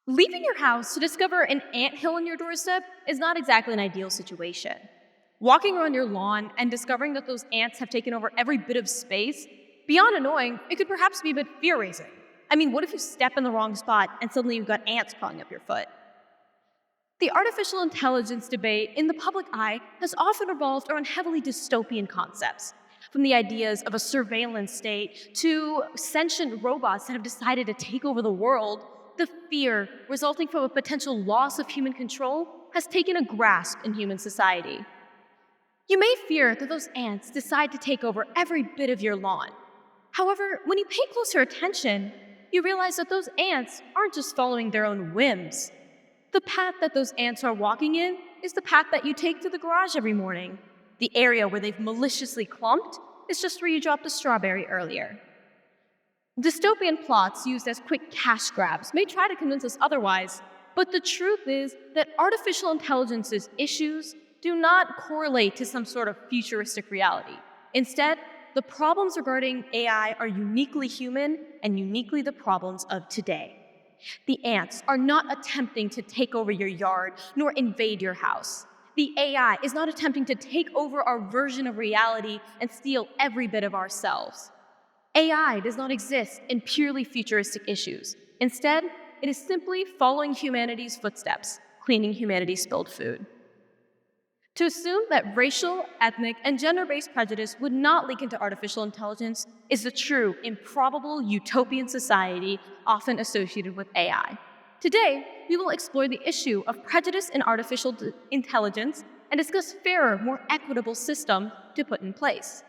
Leaving your house to discover an anthill on your doorstep is not exactly an ideal situation. Walking around your lawn and discovering that those ants have taken over every bit of space, beyond annoying, it could perhaps be a bit fear-raising. I mean, what if you step in the wrong spot and suddenly you've got ants crawling up your foot? The artificial intelligence debate in the public eye has often revolved around heavily dystopian concepts, from the ideas of a surveillance state to sentient robots that have decided to take over the world. The fear resulting from a potential loss of human control has taken a grasp in human society. You may fear that those ants decide to take over every bit of your lawn. However, when you pay closer attention, you realize that those ants aren't just following their own whims. The path that those ants are walking in is the path that you take to the garage every morning. The area where they've maliciously clumped is just where you dropped a strawberry earlier. Dystopian plots used as quick cash grabs may try to convince us otherwise, but the truth is that artificial intelligence's issues do not correlate to some sort of futuristic reality. Instead, the problems regarding AI are uniquely human and uniquely the problems of today. The ants are not attempting to take over your yard nor invade your house. The AI is not attempting to take over our version of reality and steal every bit of ourselves. AI does not exist in purely futuristic issues. Instead, it is simply following humanity's footsteps, cleaning humanity's spilled food. To assume that racial, ethnic, and gender-based prejudice would not leak into artificial intelligence is the true, improbable, utopian society often associated with AI. Today, we will explore the issue of prejudice in artificial intelligence and discuss fairer, more equitable systems to put in place.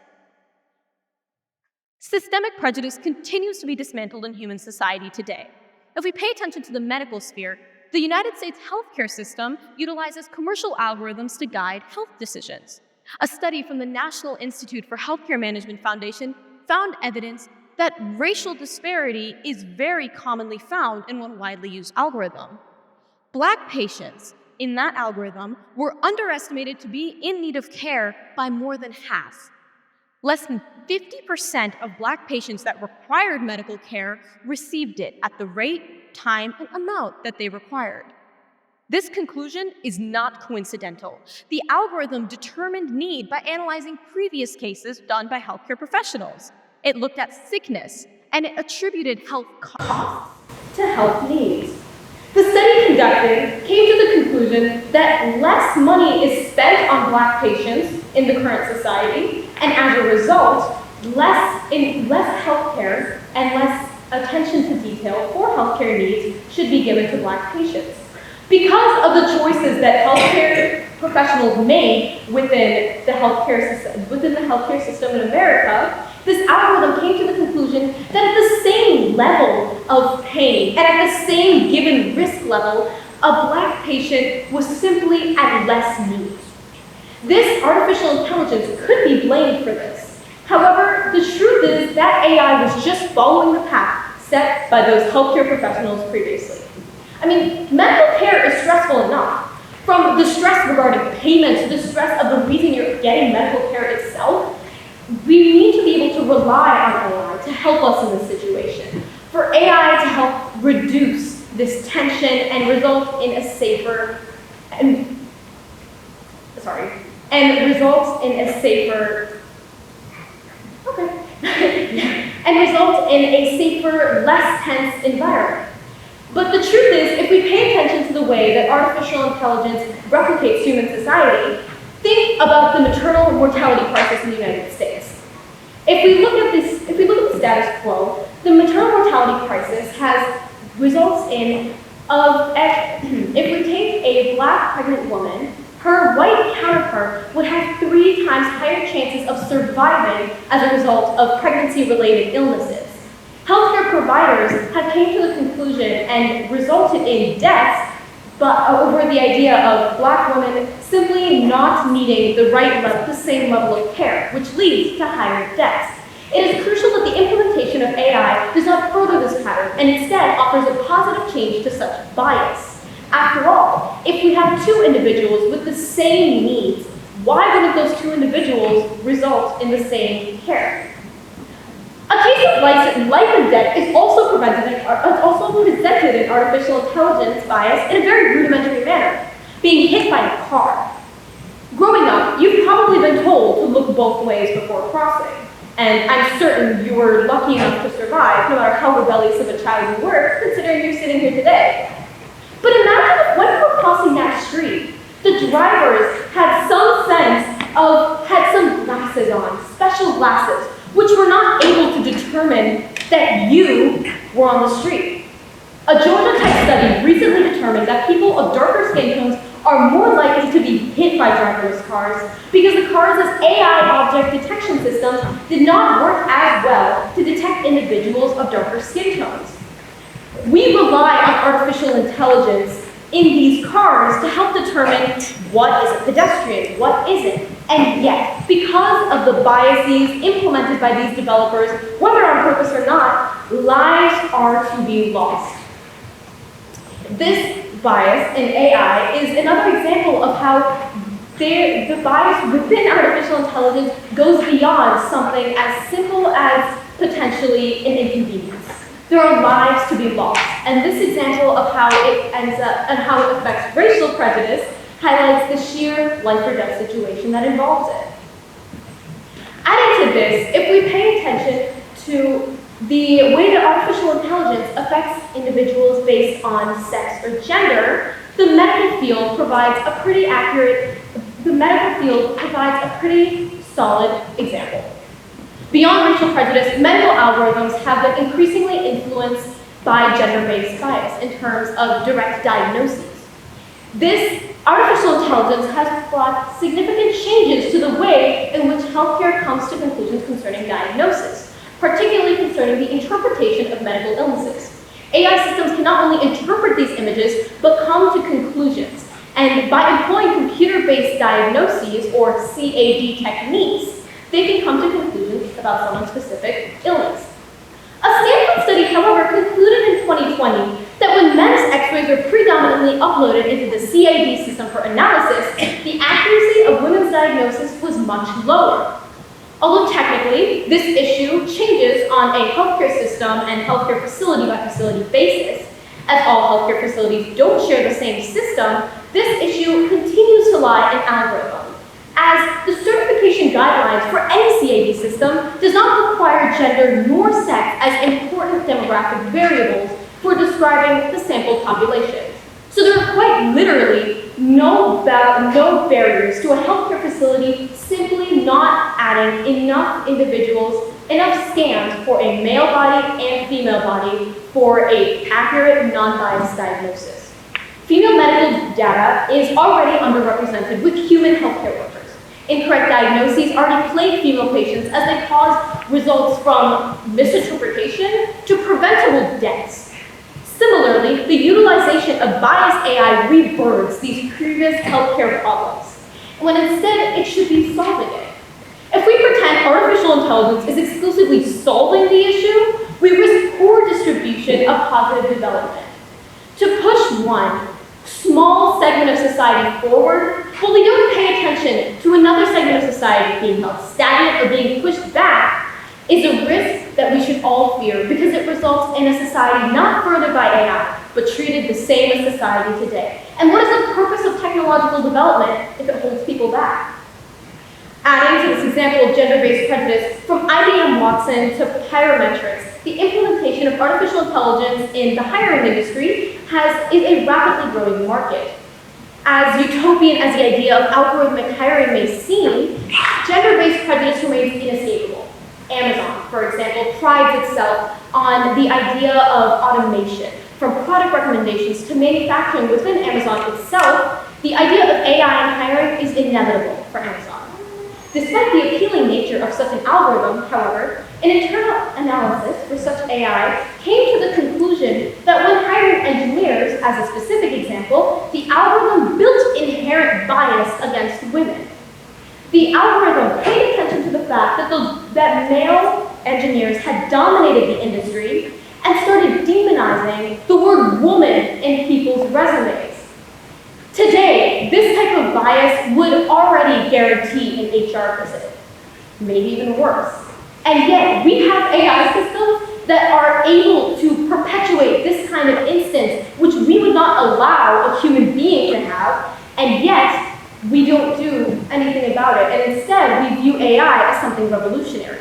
Systemic prejudice continues to be dismantled in human society today. If we pay attention to the medical sphere, the United States healthcare system utilizes commercial algorithms to guide health decisions. A study from the National Institute for Healthcare Management Foundation found evidence that racial disparity is very commonly found in one widely used algorithm. Black patients in that algorithm were underestimated to be in need of care by more than half. Less than 50% of Black patients that required medical care received it at the rate, time, and amount that they required. This conclusion is not coincidental. The algorithm determined need by analyzing previous cases done by healthcare professionals. It looked at sickness, and it attributed health costs to health needs. The study conducted came to the conclusion that less money is spent on Black patients in the current society, and as a result, less healthcare and less attention to detail for healthcare needs should be given to Black patients. Because of the choices that healthcare professionals made within the healthcare system in America, this algorithm came to the conclusion that at the same level of pain and at the same given risk level, a Black patient was simply at less need. This artificial intelligence could be blamed for this. However, the truth is that AI was just following the path set by those healthcare professionals previously. I mean, medical care is stressful enough. From the stress regarding payment to the stress of the reason you're getting medical care itself, we need to be able to rely on AI to help us in this situation. For AI to help reduce this tension and result in a safer less tense environment. But the truth is, if we pay attention to the way that artificial intelligence replicates human society, think about the maternal mortality crisis in the United States. If we look at the status quo, the maternal mortality crisis results in if we take a Black pregnant woman, her white counterpart would have 3 times higher chances of surviving as a result of pregnancy-related illnesses. Healthcare providers have came to the conclusion and resulted in deaths over the idea of Black women simply not needing the same level of care, which leads to higher deaths. It is crucial that the implementation of AI does not further this pattern and instead offers a positive change to such bias. After all, if we have 2 individuals with the same needs, why wouldn't those 2 individuals result in the same care? A case of life and death is also presented in artificial intelligence bias in a very rudimentary manner, being hit by a car. Growing up, you've probably been told to look both ways before crossing, and I'm certain you were lucky enough to survive, no matter how rebellious of a child you were, considering you're sitting here today. But imagine if when you were crossing that street, the drivers had some glasses on, special glasses, which were not able to determine that you were on the street. A Georgia Tech study recently determined that people of darker skin tones are more likely to be hit by driverless cars because the car's AI object detection systems did not work as well to detect individuals of darker skin tones. We rely on artificial intelligence in these cars to help determine what is a pedestrian, what isn't. And yet, because of the biases implemented by these developers, whether on purpose or not, lives are to be lost. This bias in AI is another example of how the bias within artificial intelligence goes beyond something as simple as potentially an inconvenience. There are lives to be lost, and this example of how it ends up and how it affects racial prejudice highlights the sheer life or death situation that involves it. Adding to this, if we pay attention to the way that artificial intelligence affects individuals based on sex or gender, the medical field provides a pretty solid example. Beyond racial prejudice, medical algorithms have been increasingly influenced by gender-based bias in terms of direct diagnoses. This artificial intelligence has brought significant changes to the way in which healthcare comes to conclusions concerning diagnosis, particularly concerning the interpretation of medical illnesses. AI systems can not only interpret these images, but come to conclusions. And by employing computer-based diagnoses, or CAD techniques, they can come to conclusions about someone's specific illness. A Stanford study, however, concluded in 2020 that when men's x-rays were predominantly uploaded into the CAD system for analysis, the accuracy of women's diagnosis was much lower. Although technically, this issue changes on a healthcare system and healthcare facility by facility basis. As all healthcare facilities don't share the same system, this issue continues to lie in algorithm, as the certification guidelines for any CAD system does not require gender nor sex as important demographic variables for describing the sample population. So there are quite literally no barriers to a healthcare facility simply not adding enough scans for a male body and female body for an accurate, non-biased diagnosis. Female medical data is already underrepresented with human healthcare workers. Incorrect diagnoses already plague female patients as they cause results from misinterpretation to preventable deaths. Similarly, the utilization of biased AI rebirths these previous healthcare problems, when instead it should be solving it. If we pretend artificial intelligence is exclusively solving the issue, we risk poor distribution of positive development. To push one small segment of society forward, while we don't pay attention to another segment of society being held stagnant or being pushed back, is a risk that we should all fear because it results in a society not furthered by AI, but treated the same as society today. And what is the purpose of technological development if it holds people back? Adding to this example of gender-based prejudice, from IBM Watson to Pyrometrics, the implementation of artificial intelligence in the hiring industry is a rapidly growing market. As utopian as the idea of algorithmic hiring may seem, gender-based prejudice remains inescapable. Amazon, for example, prides itself on the idea of automation. From product recommendations to manufacturing within Amazon itself, the idea of AI in hiring is inevitable for Amazon. Despite the appealing nature of such an algorithm, however, an internal analysis for such AI came to the conclusion that when hiring engineers, as a specific example, the algorithm built inherent bias against women. The algorithm paid attention to the fact that male engineers had dominated the industry and started demonizing the word woman in people's resumes. Today, this type of bias would already guarantee an HR visit, maybe even worse. And yet, we have AI systems that are able to perpetuate this kind of instance, which we would not allow a human being to have, and yet, we don't do anything about it, and instead, we view AI as something revolutionary.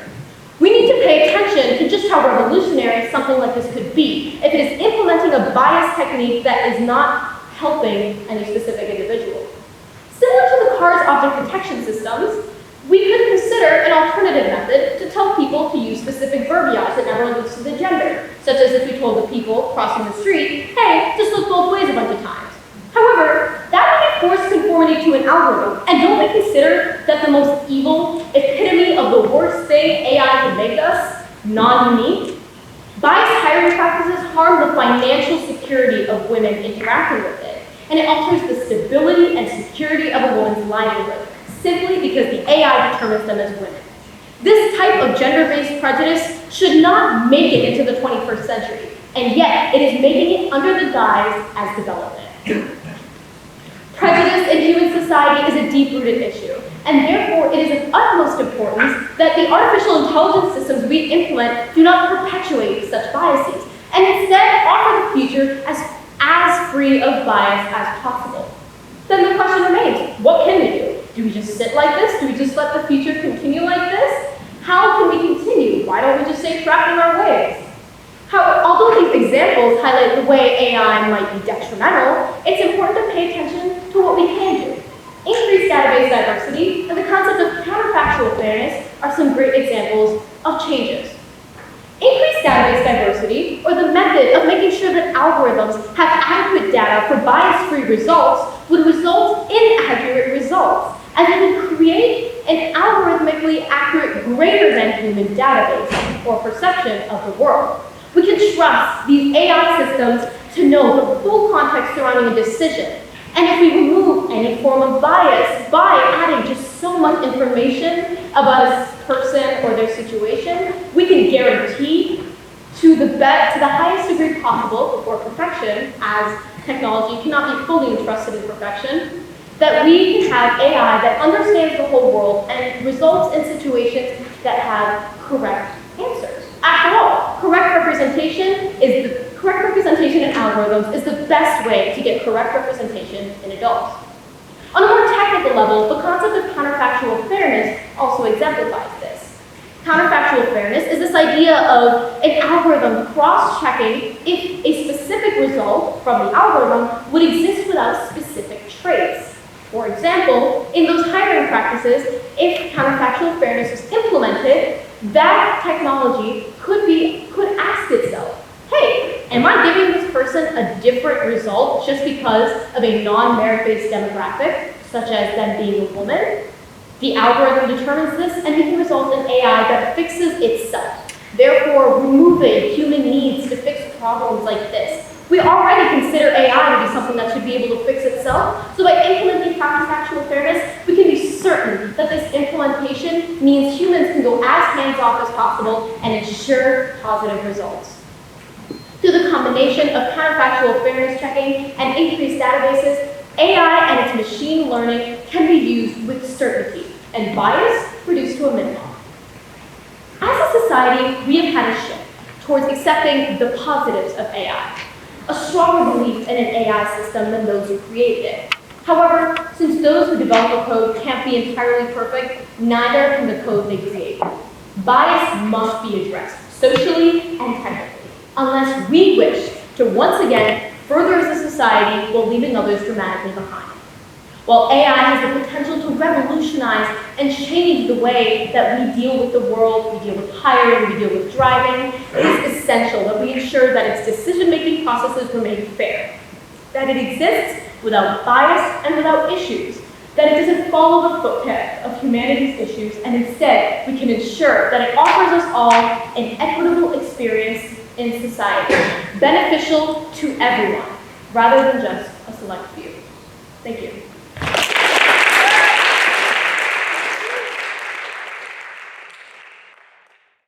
We need to pay attention to just how revolutionary something like this could be if it is implementing a bias technique that is not helping any specific individual. Similar to the car's object detection systems, we could consider an alternative method to tell people to use specific verbiage that never alludes to the gender, such as if we told the people crossing the street, hey, just look both ways a bunch of times. However, that would force conformity to an algorithm, and don't we consider that the most evil epitome of the worst thing AI could make us, non-unique? Biased hiring practices harm the financial security of women interacting with it, and it alters the stability and security of a woman's livelihood, simply because the AI determines them as women. This type of gender-based prejudice should not make it into the 21st century, and yet it is making it under the guise as development. Prejudice in human society is a deep-rooted issue, and therefore it is of utmost importance that the artificial intelligence systems we implement do not perpetuate such biases, and instead offer the future as free of bias as possible. Then the question remains, what can we do? Do we just sit like this? Do we just let the future continue like this? How can we continue? Why don't we just stay trapped in our ways? Although these examples highlight the way AI might be detrimental, it's important to pay attention to what we can do. Increased database diversity and the concept of counterfactual fairness are some great examples of changes. Increased database diversity, or the method of making sure that algorithms have adequate data for bias-free results, would result in accurate results, as it would create an algorithmically accurate greater than human database, or perception of the world. We can trust these AI systems to know the full context surrounding a decision. And if we remove any form of bias by adding just so much information about a person or their situation, we can guarantee to the highest degree possible before perfection, as technology cannot be fully entrusted in perfection, that we can have AI that understands the whole world and results in situations that have correct answers. After all, correct representation in algorithms is the best way to get correct representation in adults. On a more technical level, the concept of counterfactual fairness also exemplifies this. Counterfactual fairness is this idea of an algorithm cross-checking if a specific result from the algorithm would exist without specific traits. For example, in those hiring practices, if counterfactual fairness was implemented, that technology could ask itself, hey, am I giving this person a different result just because of a non-merit-based demographic, such as them being a woman? The algorithm determines this, and it can result in AI that fixes itself, therefore removing human needs to fix problems like this. We already consider AI to be something that should be able to fix itself, so by implementing counterfactual fairness, we can be certain that this implementation means humans can go as hands-off as possible and ensure positive results. Through the combination of counterfactual fairness checking and increased databases, AI and its machine learning can be used with certainty and bias reduced to a minimum. As a society, we have had a shift towards accepting the positives of AI, a stronger belief in an AI system than those who created it. However, since those who develop a code can't be entirely perfect, neither can the code they create. Bias must be addressed, socially and technically, unless we wish to once again further as a society while leaving others dramatically behind. While AI has the potential to revolutionize and change the way that we deal with the world, we deal with hiring, we deal with driving, it is essential that we ensure that its decision-making processes remain fair, that it exists without bias and without issues, that it doesn't follow the footpath of humanity's issues, and instead we can ensure that it offers us all an equitable experience in society, beneficial to everyone, rather than just a select few. Thank you.